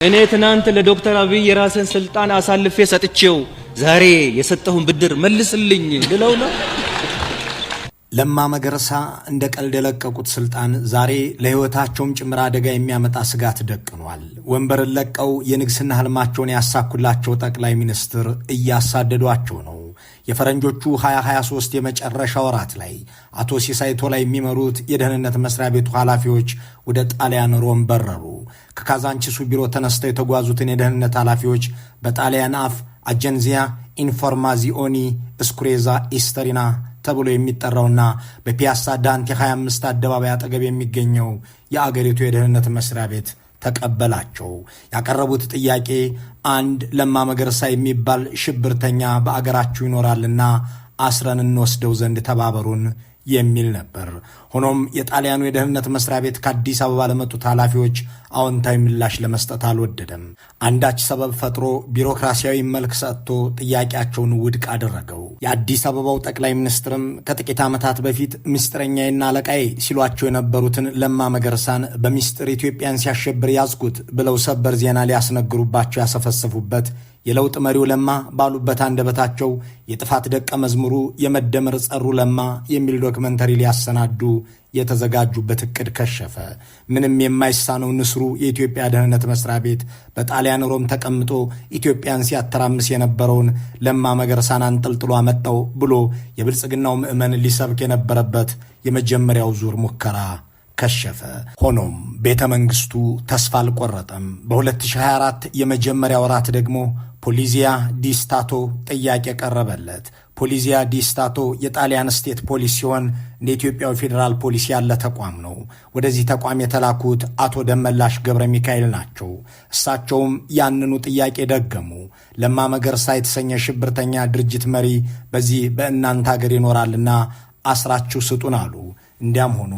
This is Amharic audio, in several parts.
እኔ ትናንት ለዶክተር አብይ የራስን ስልጣን አሳልፌ ሰጥቼው ዛሬ የሰጠሁን ብድር መልስልኝ ልለው ነው። ለማ መገርሳ እንደ ቀልድ የለቀቁት ስልጣን ዛሬ ለህይወታቸውም ጭምር አደጋ የሚያመጣ ስጋት ደቅኗል። ወንበርን ለቀው የንግስና ህልማቸውን ያሳኩላቸው ጠቅላይ ሚኒስትር እያሳደዷቸው ነው። የፈረንጆቹ 2023 የመጨረሻ ወራት ላይ አቶ ሲሳይ ቶላ የሚመሩት የደህንነት መስሪያ ቤቱ ኃላፊዎች ወደ ጣሊያን ሮም በረሩ። ከካዛንቺሱ ቢሮ ተነስተው የተጓዙትን የደህንነት ኃላፊዎች በጣሊያን አፍ አጀንዚያ ኢንፎርማዚዮኒ ስኩሬዛ ኢስተሪና ተብሎ የሚጠራውና በፒያሳ ዳንቴ 25 አደባባይ አጠገብ የሚገኘው የአገሪቱ የደህንነት መስሪያ ቤት ተቀበላቸው። ያቀረቡት ጥያቄ አንድ ለማ መገርሳ የሚባል ሽብርተኛ በአገራችሁ ይኖራልና አስረን እንወስደው ዘንድ ተባበሩን የሚል ነበር። ሆኖም የጣሊያኑ የደህንነት መስሪያ ቤት ከአዲስ አበባ ለመጡት ኃላፊዎች አዎንታዊ ምላሽ ለመስጠት አልወደደም። አንዳች ሰበብ ፈጥሮ ቢሮክራሲያዊ መልክ ሰጥቶ ጥያቄያቸውን ውድቅ አደረገው። የአዲስ አበባው ጠቅላይ ሚኒስትርም ከጥቂት ዓመታት በፊት ምስጢረኛዬና አለቃዬ ሲሏቸው የነበሩትን ለማ መገርሳን በሚስጥር ኢትዮጵያን ሲያሸብር ያዝኩት ብለው ሰበር ዜና ሊያስነግሩባቸው ያሰፈሰፉበት የለውጥ መሪው ለማ ባሉበት አንደበታቸው የጥፋት ደቀ መዝሙሩ የመደመር ጸሩ ለማ የሚል ዶክመንተሪ ሊያሰናዱ የተዘጋጁበት እቅድ ከሸፈ። ምንም የማይሳነው ንስሩ የኢትዮጵያ ደህንነት መስሪያ ቤት በጣሊያን ሮም ተቀምጦ ኢትዮጵያን ሲያተራምስ የነበረውን ለማ መገርሳን አንጠልጥሎ አመጣው ብሎ የብልጽግናው ምዕመን ሊሰብክ የነበረበት የመጀመሪያው ዙር ሙከራ ከሸፈ። ሆኖም ቤተ መንግስቱ ተስፋ አልቆረጠም። በ2024 የመጀመሪያ ወራት ደግሞ ፖሊዚያ ዲ ስታቶ ጥያቄ ቀረበለት። ፖሊዚያ ዲ ስታቶ የጣሊያን ስቴት ፖሊስ ሲሆን እንደ ኢትዮጵያው ፌዴራል ፖሊስ ያለ ተቋም ነው። ወደዚህ ተቋም የተላኩት አቶ ደመላሽ ገብረ ሚካኤል ናቸው። እሳቸውም ያንኑ ጥያቄ ደገሙ። ለማ መገርሳ የተሰኘ ሽብርተኛ ድርጅት መሪ በዚህ በእናንተ ሀገር ይኖራልና አስራችሁ ስጡን አሉ። እንዲያም ሆኖ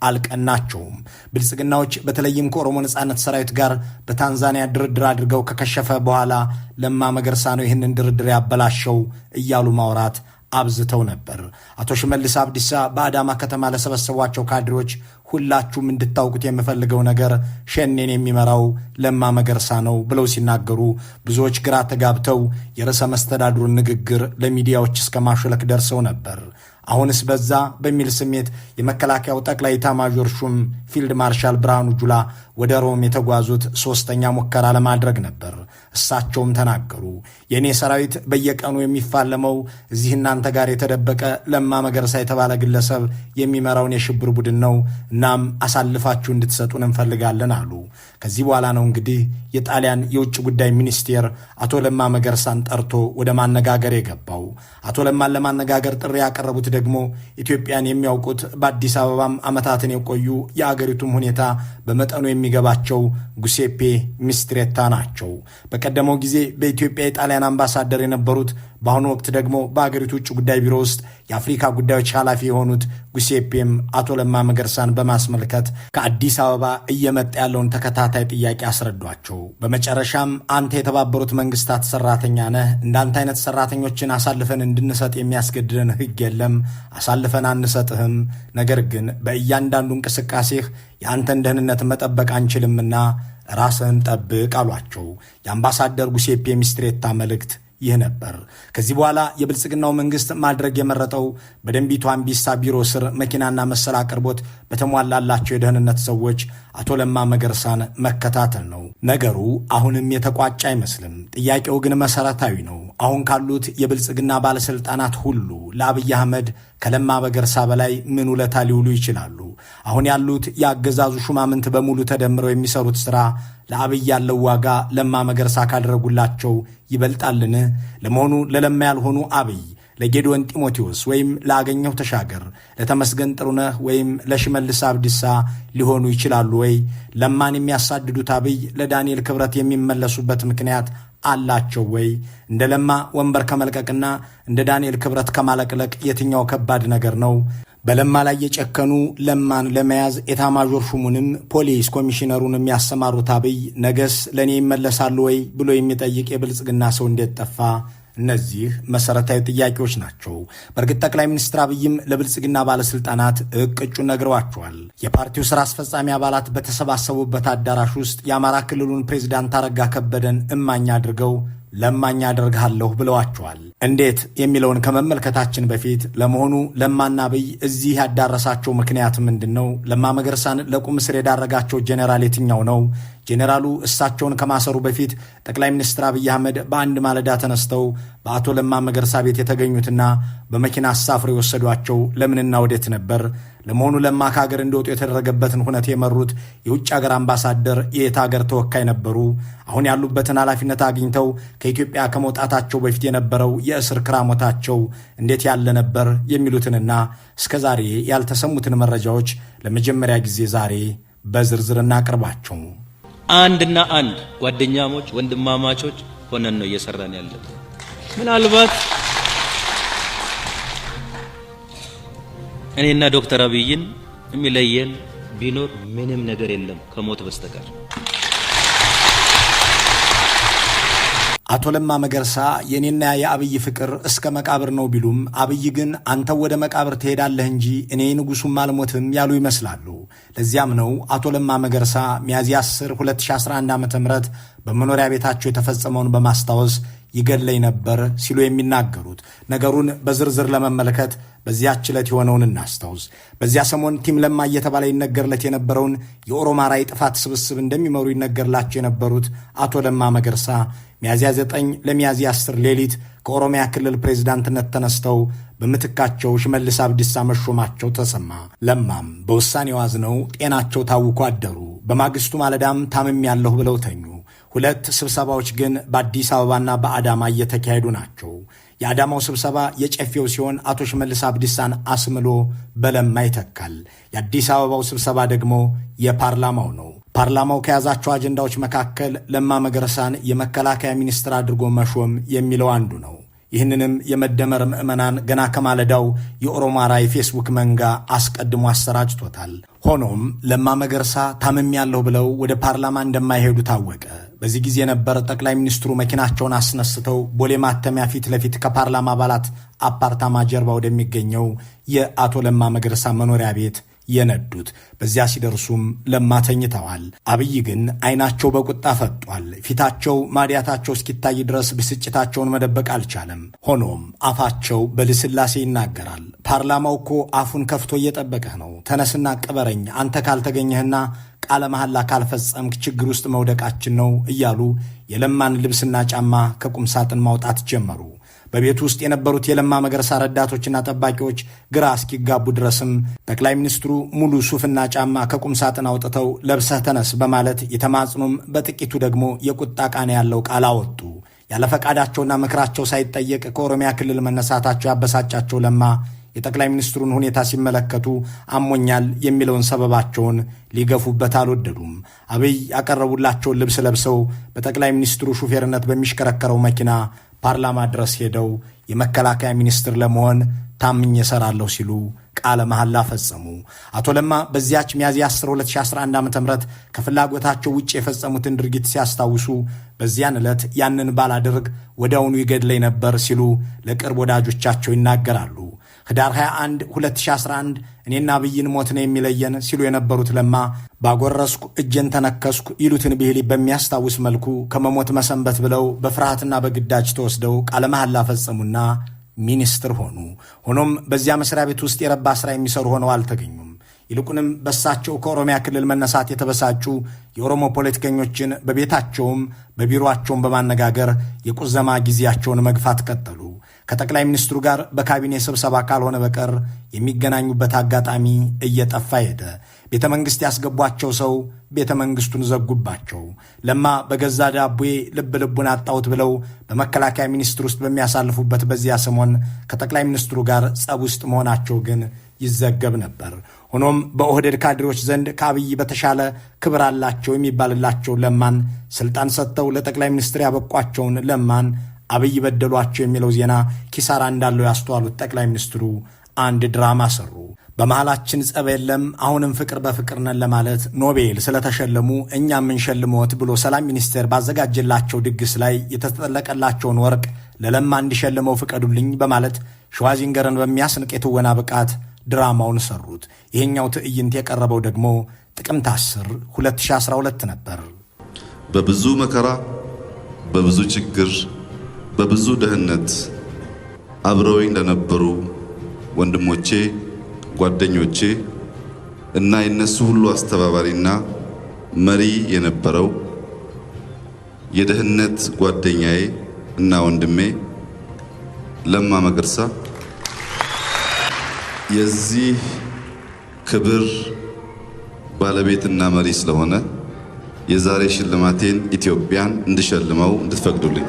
አልቀናቸውም። ብልጽግናዎች በተለይም ከኦሮሞ ነጻነት ሰራዊት ጋር በታንዛኒያ ድርድር አድርገው ከከሸፈ በኋላ ለማ መገርሳ ነው ይህንን ድርድር ያበላሸው እያሉ ማውራት አብዝተው ነበር። አቶ ሽመልስ አብዲሳ በአዳማ ከተማ ለሰበሰቧቸው ካድሬዎች ሁላችሁም እንድታውቁት የምፈልገው ነገር ሸኔን የሚመራው ለማ መገርሳ ነው ብለው ሲናገሩ ብዙዎች ግራ ተጋብተው የርዕሰ መስተዳድሩን ንግግር ለሚዲያዎች እስከ ማሾለክ ደርሰው ነበር። አሁንስ በዛ በሚል ስሜት የመከላከያው ጠቅላይ ኤታማዦር ሹም ፊልድ ማርሻል ብርሃኑ ጁላ ወደ ሮም የተጓዙት ሶስተኛ ሙከራ ለማድረግ ነበር። እሳቸውም ተናገሩ። የእኔ ሰራዊት በየቀኑ የሚፋለመው እዚህ እናንተ ጋር የተደበቀ ለማ መገርሳ የተባለ ግለሰብ የሚመራውን የሽብር ቡድን ነው። እናም አሳልፋችሁ እንድትሰጡን እንፈልጋለን አሉ። ከዚህ በኋላ ነው እንግዲህ የጣሊያን የውጭ ጉዳይ ሚኒስቴር አቶ ለማ መገርሳን ጠርቶ ወደ ማነጋገር የገባው። አቶ ለማን ለማነጋገር ጥሪ ያቀረቡት ደግሞ ኢትዮጵያን የሚያውቁት በአዲስ አበባም ዓመታትን የቆዩ የአገሪቱም ሁኔታ በመጠኑ የሚገባቸው ጉሴፔ ሚስትሬታ ናቸው። በቀደመው ጊዜ በኢትዮጵያ የጣሊያን አምባሳደር የነበሩት በአሁኑ ወቅት ደግሞ በአገሪቱ ውጭ ጉዳይ ቢሮ ውስጥ የአፍሪካ ጉዳዮች ኃላፊ የሆኑት ጉሴፔም አቶ ለማ መገርሳን በማስመልከት ከአዲስ አበባ እየመጣ ያለውን ተከታታይ ጥያቄ አስረዷቸው። በመጨረሻም አንተ የተባበሩት መንግስታት ሰራተኛ ነህ፣ እንዳንተ አይነት ሰራተኞችን አሳልፈን እንድንሰጥ የሚያስገድደን ሕግ የለም፣ አሳልፈን አንሰጥህም። ነገር ግን በእያንዳንዱ እንቅስቃሴህ የአንተን ደህንነት መጠበቅ አንችልምና ራስህን ጠብቅ አሏቸው። የአምባሳደር ጉሴፔ ሚስትሬታ መልእክት ይህ ነበር። ከዚህ በኋላ የብልጽግናው መንግስት ማድረግ የመረጠው በደንቢቱ አምቢሳ ቢሮ ስር መኪናና መሰል አቅርቦት በተሟላላቸው የደህንነት ሰዎች አቶ ለማ መገርሳን መከታተል ነው። ነገሩ አሁንም የተቋጨ አይመስልም። ጥያቄው ግን መሰረታዊ ነው። አሁን ካሉት የብልጽግና ባለስልጣናት ሁሉ ለአብይ አህመድ ከለማ መገርሳ በላይ ምን ውለታ ሊውሉ ይችላሉ? አሁን ያሉት የአገዛዙ ሹማምንት በሙሉ ተደምረው የሚሰሩት ስራ ለአብይ ያለው ዋጋ ለማ መገርሳ ካደረጉላቸው ይበልጣልን? ለመሆኑ ለለማ ያልሆኑ አብይ ለጌዲዮን ጢሞቴዎስ ወይም ለአገኘሁ ተሻገር፣ ለተመስገን ጥሩነህ ወይም ለሽመልስ አብዲሳ ሊሆኑ ይችላሉ ወይ? ለማን የሚያሳድዱት አብይ ለዳንኤል ክብረት የሚመለሱበት ምክንያት አላቸው ወይ? እንደ ለማ ወንበር ከመልቀቅና እንደ ዳንኤል ክብረት ከማለቅለቅ የትኛው ከባድ ነገር ነው? በለማ ላይ የጨከኑ ለማን ለመያዝ ኤታማዦር ሹሙንም ፖሊስ ኮሚሽነሩንም ያሰማሩት አብይ ነገስ ለእኔ ይመለሳሉ ወይ ብሎ የሚጠይቅ የብልጽግና ሰው እንዴት ጠፋ? እነዚህ መሰረታዊ ጥያቄዎች ናቸው። በእርግጥ ጠቅላይ ሚኒስትር አብይም ለብልጽግና ባለስልጣናት እቅጩን ነግረዋቸዋል። የፓርቲው ስራ አስፈጻሚ አባላት በተሰባሰቡበት አዳራሽ ውስጥ የአማራ ክልሉን ፕሬዚዳንት አረጋ ከበደን እማኝ አድርገው ለማኝ አደርግሃለሁ ብለዋቸዋል። እንዴት የሚለውን ከመመልከታችን በፊት ለመሆኑ ለማና አብይ እዚህ ያዳረሳቸው ምክንያት ምንድን ነው? ለማ መገርሳን ለቁም እስር የዳረጋቸው ጄኔራል የትኛው ነው? ጄኔራሉ እሳቸውን ከማሰሩ በፊት ጠቅላይ ሚኒስትር አብይ አህመድ በአንድ ማለዳ ተነስተው በአቶ ለማ መገርሳ ቤት የተገኙትና በመኪና አሳፍረው የወሰዷቸው ለምንና ወዴት ነበር? ለመሆኑ ለማ ከሀገር እንዲወጡ የተደረገበትን ሁነት የመሩት የውጭ ሀገር አምባሳደር የየት ሀገር ተወካይ ነበሩ? አሁን ያሉበትን ኃላፊነት አግኝተው ከኢትዮጵያ ከመውጣታቸው በፊት የነበረው የእስር ክራሞታቸው እንዴት ያለ ነበር? የሚሉትንና እስከ ዛሬ ያልተሰሙትን መረጃዎች ለመጀመሪያ ጊዜ ዛሬ በዝርዝር እናቅርባቸው። አንድና አንድ ጓደኛሞች ወንድማማቾች ሆነን ነው እየሰራን ያለን። ምናልባት እኔና ዶክተር አብይን የሚለየን ቢኖር ምንም ነገር የለም ከሞት በስተቀር። አቶ ለማ መገርሳ የኔና የአብይ ፍቅር እስከ መቃብር ነው ቢሉም አብይ ግን አንተው ወደ መቃብር ትሄዳለህ እንጂ እኔ ንጉሱም አልሞትም ያሉ ይመስላሉ። ለዚያም ነው አቶ ለማ መገርሳ ሚያዝያ 10 2011 ዓ.ም በመኖሪያ ቤታቸው የተፈጸመውን በማስታወስ ይገለኝ ነበር ሲሉ የሚናገሩት። ነገሩን በዝርዝር ለመመልከት በዚያች ዕለት የሆነውን እናስታውስ። በዚያ ሰሞን ቲም ለማ እየተባለ ይነገርለት የነበረውን የኦሮማራ የጥፋት ስብስብ እንደሚመሩ ይነገርላቸው የነበሩት አቶ ለማ መገርሳ ሚያዝያ 9 ለሚያዝያ 10 ሌሊት ከኦሮሚያ ክልል ፕሬዝዳንትነት ተነስተው በምትካቸው ሽመልስ አብዲሳ መሾማቸው ተሰማ። ለማም በውሳኔው አዝነው ጤናቸው ታውኮ አደሩ። በማግስቱ ማለዳም ታምም ያለሁ ብለው ተኙ። ሁለት ስብሰባዎች ግን በአዲስ አበባና በአዳማ እየተካሄዱ ናቸው። የአዳማው ስብሰባ የጨፌው ሲሆን አቶ ሽመልስ አብዲሳን አስምሎ በለማ ይተካል። የአዲስ አበባው ስብሰባ ደግሞ የፓርላማው ነው። ፓርላማው ከያዛቸው አጀንዳዎች መካከል ለማ መገርሳን የመከላከያ ሚኒስትር አድርጎ መሾም የሚለው አንዱ ነው። ይህንንም የመደመር ምዕመናን ገና ከማለዳው የኦሮማራ የፌስቡክ መንጋ አስቀድሞ አሰራጭቶታል። ሆኖም ለማ መገርሳ ታምም ያለሁ ብለው ወደ ፓርላማ እንደማይሄዱ ታወቀ። በዚህ ጊዜ ነበር ጠቅላይ ሚኒስትሩ መኪናቸውን አስነስተው ቦሌ ማተሚያ ፊት ለፊት ከፓርላማ አባላት አፓርታማ ጀርባ ወደሚገኘው የአቶ ለማ መገርሳ መኖሪያ ቤት የነዱት። በዚያ ሲደርሱም ለማ ተኝተዋል። አብይ ግን አይናቸው በቁጣ ፈጧል። ፊታቸው ማዲያታቸው እስኪታይ ድረስ ብስጭታቸውን መደበቅ አልቻለም። ሆኖም አፋቸው በልስላሴ ይናገራል። ፓርላማው እኮ አፉን ከፍቶ እየጠበቀህ ነው፣ ተነስና ቅበረኝ፣ አንተ ካልተገኘህና ቃለ መሐላ ካልፈጸምክ ችግር ውስጥ መውደቃችን ነው እያሉ የለማን ልብስና ጫማ ከቁም ሳጥን ማውጣት ጀመሩ። በቤት ውስጥ የነበሩት የለማ መገርሳ ረዳቶችና ጠባቂዎች ግራ እስኪጋቡ ድረስም ጠቅላይ ሚኒስትሩ ሙሉ ሱፍና ጫማ ከቁም ሳጥን አውጥተው ለብሰህ ተነስ በማለት የተማጽኑም በጥቂቱ ደግሞ የቁጣ ቃና ያለው ቃል አወጡ። ያለ ፈቃዳቸውና ምክራቸው ሳይጠየቅ ከኦሮሚያ ክልል መነሳታቸው ያበሳጫቸው ለማ የጠቅላይ ሚኒስትሩን ሁኔታ ሲመለከቱ አሞኛል የሚለውን ሰበባቸውን ሊገፉበት አልወደዱም። አብይ ያቀረቡላቸውን ልብስ ለብሰው በጠቅላይ ሚኒስትሩ ሹፌርነት በሚሽከረከረው መኪና ፓርላማ ድረስ ሄደው የመከላከያ ሚኒስትር ለመሆን ታምኜ እሰራለሁ ሲሉ ቃለ መሐላ ፈጸሙ። አቶ ለማ በዚያች ሚያዝያ 10 2011 ዓ.ም ከፍላጎታቸው ውጭ የፈጸሙትን ድርጊት ሲያስታውሱ በዚያን ዕለት ያንን ባላደርግ ወዲያውኑ ይገድለኝ ነበር ሲሉ ለቅርብ ወዳጆቻቸው ይናገራሉ። ህዳር 21 2011 እኔና አብይን ሞት ነው የሚለየን ሲሉ የነበሩት ለማ ባጎረስኩ እጄን ተነከስኩ ይሉትን ብሂል በሚያስታውስ መልኩ ከመሞት መሰንበት ብለው በፍርሃትና በግዳጅ ተወስደው ቃለ መሐላ ፈጸሙና ሚኒስትር ሆኑ። ሆኖም በዚያ መስሪያ ቤት ውስጥ የረባ ስራ የሚሰሩ ሆነው አልተገኙም። ይልቁንም በሳቸው ከኦሮሚያ ክልል መነሳት የተበሳጩ የኦሮሞ ፖለቲከኞችን በቤታቸውም በቢሮአቸውም በማነጋገር የቁዘማ ጊዜያቸውን መግፋት ቀጠሉ። ከጠቅላይ ሚኒስትሩ ጋር በካቢኔ ስብሰባ ካልሆነ በቀር የሚገናኙበት አጋጣሚ እየጠፋ ሄደ። ቤተ መንግሥት ያስገቧቸው ሰው ቤተ መንግሥቱን ዘጉባቸው። ለማ በገዛ ዳቦዬ ልብ ልቡን አጣሁት ብለው በመከላከያ ሚኒስትር ውስጥ በሚያሳልፉበት በዚያ ሰሞን ከጠቅላይ ሚኒስትሩ ጋር ጸብ ውስጥ መሆናቸው ግን ይዘገብ ነበር። ሆኖም በኦህዴድ ካድሬዎች ዘንድ ከአብይ በተሻለ ክብር አላቸው የሚባልላቸው ለማን ስልጣን ሰጥተው ለጠቅላይ ሚኒስትር ያበቋቸውን ለማን አብይ በደሏቸው የሚለው ዜና ኪሳራ እንዳለው ያስተዋሉት ጠቅላይ ሚኒስትሩ አንድ ድራማ ሰሩ። በመሃላችን ጸብ የለም፣ አሁንም ፍቅር በፍቅር ነን ለማለት ኖቤል ስለተሸለሙ እኛ የምንሸልመዎት ብሎ ሰላም ሚኒስቴር ባዘጋጀላቸው ድግስ ላይ የተጠለቀላቸውን ወርቅ ለለማ እንዲሸልመው ፍቀዱልኝ በማለት ሸዋዚንገርን በሚያስንቅ የትወና ብቃት ድራማውን ሰሩት። ይሄኛው ትዕይንት የቀረበው ደግሞ ጥቅምት 10 2012 ነበር። በብዙ መከራ፣ በብዙ ችግር፣ በብዙ ድህነት አብረውኝ ለነበሩ ወንድሞቼ፣ ጓደኞቼ እና የነሱ ሁሉ አስተባባሪና መሪ የነበረው የደህንነት ጓደኛዬ እና ወንድሜ ለማ መገርሳ የዚህ ክብር ባለቤትና መሪ ስለሆነ የዛሬ ሽልማቴን ኢትዮጵያን እንድሸልመው እንድትፈቅዱልኝ።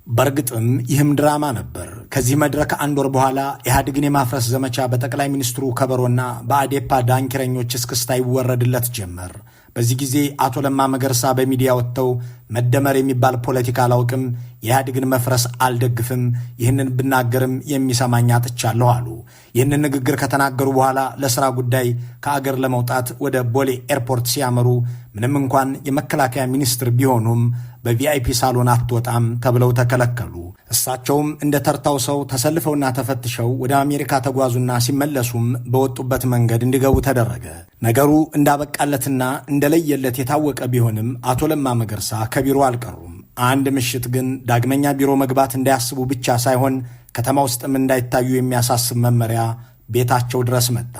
በእርግጥም ይህም ድራማ ነበር። ከዚህ መድረክ አንድ ወር በኋላ ኢህአዴግን የማፍረስ ዘመቻ በጠቅላይ ሚኒስትሩ ከበሮና በአዴፓ ዳንኪረኞች እስክስታ ይወረድለት ጀመር። በዚህ ጊዜ አቶ ለማ መገርሳ በሚዲያ ወጥተው መደመር የሚባል ፖለቲካ አላውቅም፣ የኢህአዴግን መፍረስ አልደግፍም፣ ይህንን ብናገርም የሚሰማኝ አጥቻለሁ አሉ። ይህንን ንግግር ከተናገሩ በኋላ ለሥራ ጉዳይ ከአገር ለመውጣት ወደ ቦሌ ኤርፖርት ሲያመሩ ምንም እንኳን የመከላከያ ሚኒስትር ቢሆኑም በቪአይፒ ሳሎን አትወጣም ተብለው ተከለከሉ። እሳቸውም እንደ ተርታው ሰው ተሰልፈውና ተፈትሸው ወደ አሜሪካ ተጓዙና ሲመለሱም በወጡበት መንገድ እንዲገቡ ተደረገ። ነገሩ እንዳበቃለትና እንደለየለት የታወቀ ቢሆንም አቶ ለማ መገርሳ ከቢሮ አልቀሩም። አንድ ምሽት ግን ዳግመኛ ቢሮ መግባት እንዳያስቡ ብቻ ሳይሆን ከተማ ውስጥም እንዳይታዩ የሚያሳስብ መመሪያ ቤታቸው ድረስ መጣ።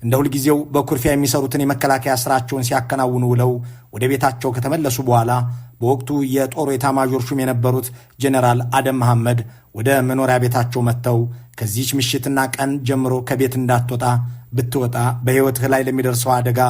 እንደ ሁልጊዜው በኩርፊያ የሚሰሩትን የመከላከያ ስራቸውን ሲያከናውኑ ውለው ወደ ቤታቸው ከተመለሱ በኋላ በወቅቱ የጦር ኤታማዦር ሹም የነበሩት ጀነራል አደም መሐመድ ወደ መኖሪያ ቤታቸው መጥተው ከዚህች ምሽትና ቀን ጀምሮ ከቤት እንዳትወጣ፣ ብትወጣ በሕይወትህ ላይ ለሚደርሰው አደጋ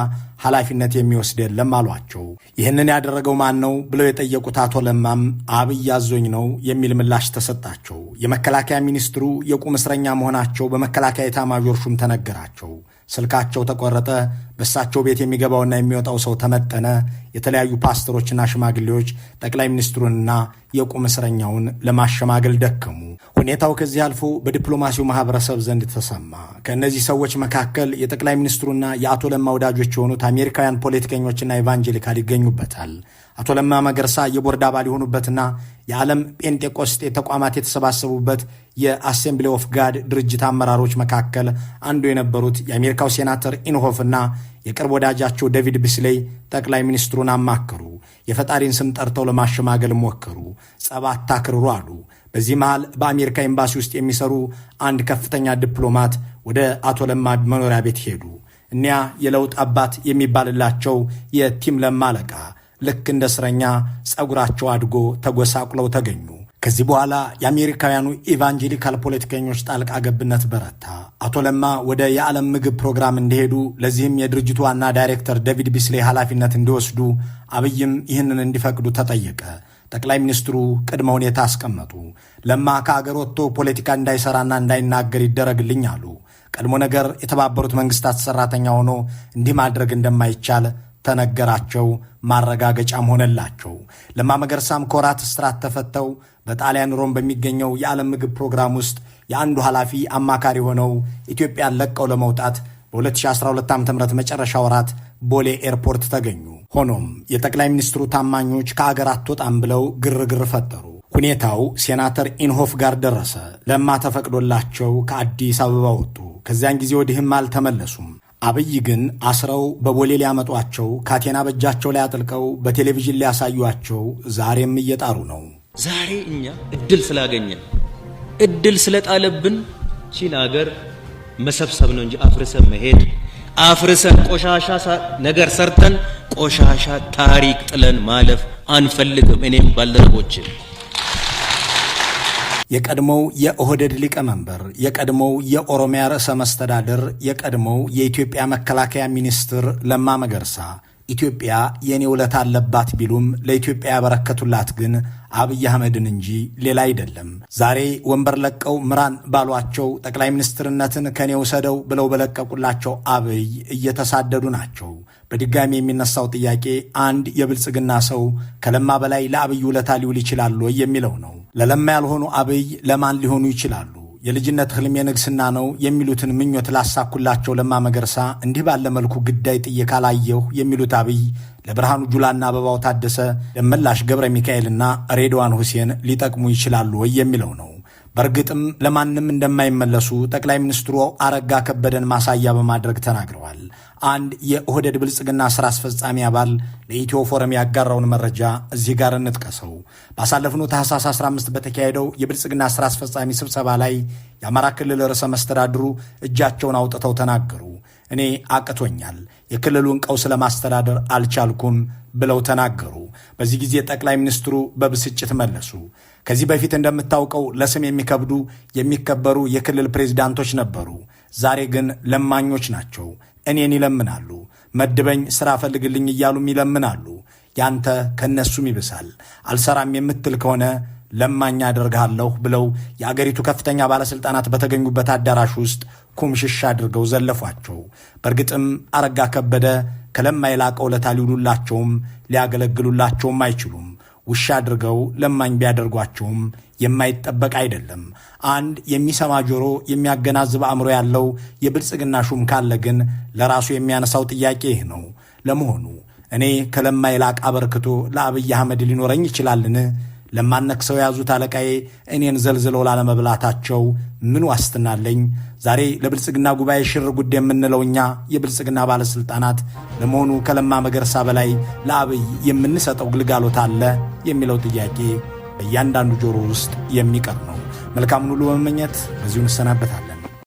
ኃላፊነት የሚወስድ የለም አሏቸው። ይህንን ያደረገው ማን ነው ብለው የጠየቁት አቶ ለማም አብይ አዞኝ ነው የሚል ምላሽ ተሰጣቸው። የመከላከያ ሚኒስትሩ የቁም እስረኛ መሆናቸው በመከላከያ ኤታማዦር ሹም ተነገራቸው። ስልካቸው ተቆረጠ። በእሳቸው ቤት የሚገባውና የሚወጣው ሰው ተመጠነ። የተለያዩ ፓስተሮችና ሽማግሌዎች ጠቅላይ ሚኒስትሩንና የቁም እስረኛውን ለማሸማገል ደከሙ። ሁኔታው ከዚህ አልፎ በዲፕሎማሲው ማህበረሰብ ዘንድ ተሰማ። ከእነዚህ ሰዎች መካከል የጠቅላይ ሚኒስትሩና የአቶ ለማ ወዳጆች የሆኑት አሜሪካውያን ፖለቲከኞችና ኢቫንጀሊካል ይገኙበታል። አቶ ለማ መገርሳ የቦርድ አባል የሆኑበትና የዓለም ጴንጤቆስጤ ተቋማት የተሰባሰቡበት የአሴምብሊ ኦፍ ጋድ ድርጅት አመራሮች መካከል አንዱ የነበሩት የአሜሪካው ሴናተር ኢንሆፍና የቅርብ ወዳጃቸው ዴቪድ ቢስሌይ ጠቅላይ ሚኒስትሩን አማከሩ። የፈጣሪን ስም ጠርተው ለማሸማገል ሞከሩ። ጸብ አታክርሩ አሉ። በዚህ መሃል በአሜሪካ ኤምባሲ ውስጥ የሚሰሩ አንድ ከፍተኛ ዲፕሎማት ወደ አቶ ለማ መኖሪያ ቤት ሄዱ። እኒያ የለውጥ አባት የሚባልላቸው የቲም ለማ አለቃ ልክ እንደ እስረኛ ጸጉራቸው አድጎ ተጎሳቁለው ተገኙ። ከዚህ በኋላ የአሜሪካውያኑ ኢቫንጀሊካል ፖለቲከኞች ጣልቃ ገብነት በረታ። አቶ ለማ ወደ የዓለም ምግብ ፕሮግራም እንዲሄዱ፣ ለዚህም የድርጅቱ ዋና ዳይሬክተር ዴቪድ ቢስሌ ኃላፊነት እንዲወስዱ፣ አብይም ይህንን እንዲፈቅዱ ተጠየቀ። ጠቅላይ ሚኒስትሩ ቅድመ ሁኔታ አስቀመጡ። ለማ ከአገር ወጥቶ ፖለቲካ እንዳይሰራና እንዳይናገር ይደረግልኝ አሉ። ቀድሞ ነገር የተባበሩት መንግስታት ሰራተኛ ሆኖ እንዲህ ማድረግ እንደማይቻል ተነገራቸው። ማረጋገጫም ሆነላቸው። ለማ መገርሳም ከወራት እስራት ተፈተው በጣሊያን ሮም በሚገኘው የዓለም ምግብ ፕሮግራም ውስጥ የአንዱ ኃላፊ አማካሪ ሆነው ኢትዮጵያን ለቀው ለመውጣት በ2012 ዓ.ም መጨረሻ ወራት ቦሌ ኤርፖርት ተገኙ። ሆኖም የጠቅላይ ሚኒስትሩ ታማኞች ከአገር አትወጣም ብለው ግርግር ፈጠሩ። ሁኔታው ሴናተር ኢንሆፍ ጋር ደረሰ። ለማ ተፈቅዶላቸው ከአዲስ አበባ ወጡ። ከዚያን ጊዜ ወዲህም አልተመለሱም። አብይ ግን አስረው በቦሌ ሊያመጧቸው፣ ካቴና በእጃቸው ላይ አጥልቀው በቴሌቪዥን ሊያሳዩአቸው ዛሬም እየጣሩ ነው። ዛሬ እኛ እድል ስላገኘን እድል ስለጣለብን ቺን አገር መሰብሰብ ነው እንጂ አፍርሰን መሄድ፣ አፍርሰን ቆሻሻ ነገር ሰርተን ቆሻሻ ታሪክ ጥለን ማለፍ አንፈልግም። እኔም ባልደረቦቼ የቀድሞው የኦህዴድ ሊቀመንበር፣ የቀድሞው የኦሮሚያ ርዕሰ መስተዳድር፣ የቀድሞው የኢትዮጵያ መከላከያ ሚኒስትር ለማ መገርሳ ኢትዮጵያ የኔ ውለታ አለባት ቢሉም ለኢትዮጵያ ያበረከቱላት ግን አብይ አህመድን እንጂ ሌላ አይደለም። ዛሬ ወንበር ለቀው ምራን ባሏቸው ጠቅላይ ሚኒስትርነትን ከኔ ውሰደው ብለው በለቀቁላቸው አብይ እየተሳደዱ ናቸው። በድጋሚ የሚነሳው ጥያቄ አንድ የብልጽግና ሰው ከለማ በላይ ለአብይ ውለታ ሊውል ይችላሉ የሚለው ነው። ለለማ ያልሆኑ አብይ ለማን ሊሆኑ ይችላሉ? የልጅነት ህልም የንግስና ነው የሚሉትን ምኞት ላሳኩላቸው ለማ መገርሳ እንዲህ ባለ መልኩ ግዳይ ጥዬ ካላየሁ የሚሉት አብይ ለብርሃኑ ጁላና አበባው ታደሰ፣ ደመላሽ ገብረ ሚካኤልና ሬድዋን ሁሴን ሊጠቅሙ ይችላሉ ወይ የሚለው ነው። በእርግጥም ለማንም እንደማይመለሱ ጠቅላይ ሚኒስትሩ አረጋ ከበደን ማሳያ በማድረግ ተናግረዋል። አንድ የኦህዴድ ብልጽግና ስራ አስፈጻሚ አባል ለኢትዮ ፎረም ያጋራውን መረጃ እዚህ ጋር እንጥቀሰው። ባሳለፍነው ታህሳስ 15 በተካሄደው የብልጽግና ስራ አስፈጻሚ ስብሰባ ላይ የአማራ ክልል ርዕሰ መስተዳድሩ እጃቸውን አውጥተው ተናገሩ። እኔ አቅቶኛል፣ የክልሉን ቀውስ ለማስተዳደር አልቻልኩም ብለው ተናገሩ። በዚህ ጊዜ ጠቅላይ ሚኒስትሩ በብስጭት መለሱ። ከዚህ በፊት እንደምታውቀው ለስም የሚከብዱ የሚከበሩ የክልል ፕሬዝዳንቶች ነበሩ። ዛሬ ግን ለማኞች ናቸው። እኔን ይለምናሉ፣ መድበኝ፣ ስራ ፈልግልኝ እያሉም ይለምናሉ። ያንተ ከነሱም ይብሳል። አልሰራም የምትል ከሆነ ለማኝ አደርግሃለሁ ብለው የአገሪቱ ከፍተኛ ባለስልጣናት በተገኙበት አዳራሽ ውስጥ ኩምሽሽ አድርገው ዘለፏቸው። በእርግጥም አረጋ ከበደ ከለማ የላቀ ውለታ ሊውሉላቸውም ሊያገለግሉላቸውም አይችሉም። ውሻ አድርገው ለማኝ ቢያደርጓቸውም የማይጠበቅ አይደለም። አንድ የሚሰማ ጆሮ የሚያገናዝብ አእምሮ ያለው የብልጽግና ሹም ካለ ግን ለራሱ የሚያነሳው ጥያቄ ይህ ነው። ለመሆኑ እኔ ከለማ የላቀ አበርክቶ ለአብይ አህመድ ሊኖረኝ ይችላልን? ለማነክሰው የያዙት አለቃዬ እኔን ዘልዝለው ላለመብላታቸው ምን ዋስትና አለኝ? ዛሬ ለብልጽግና ጉባኤ ሽር ጉድ የምንለው እኛ የብልጽግና ባለስልጣናት ለመሆኑ ከለማ መገርሳ በላይ ለአብይ የምንሰጠው ግልጋሎት አለ የሚለው ጥያቄ በእያንዳንዱ ጆሮ ውስጥ የሚቀር ነው። መልካሙን ሁሉ በመመኘት በዚሁ እንሰናበታለን።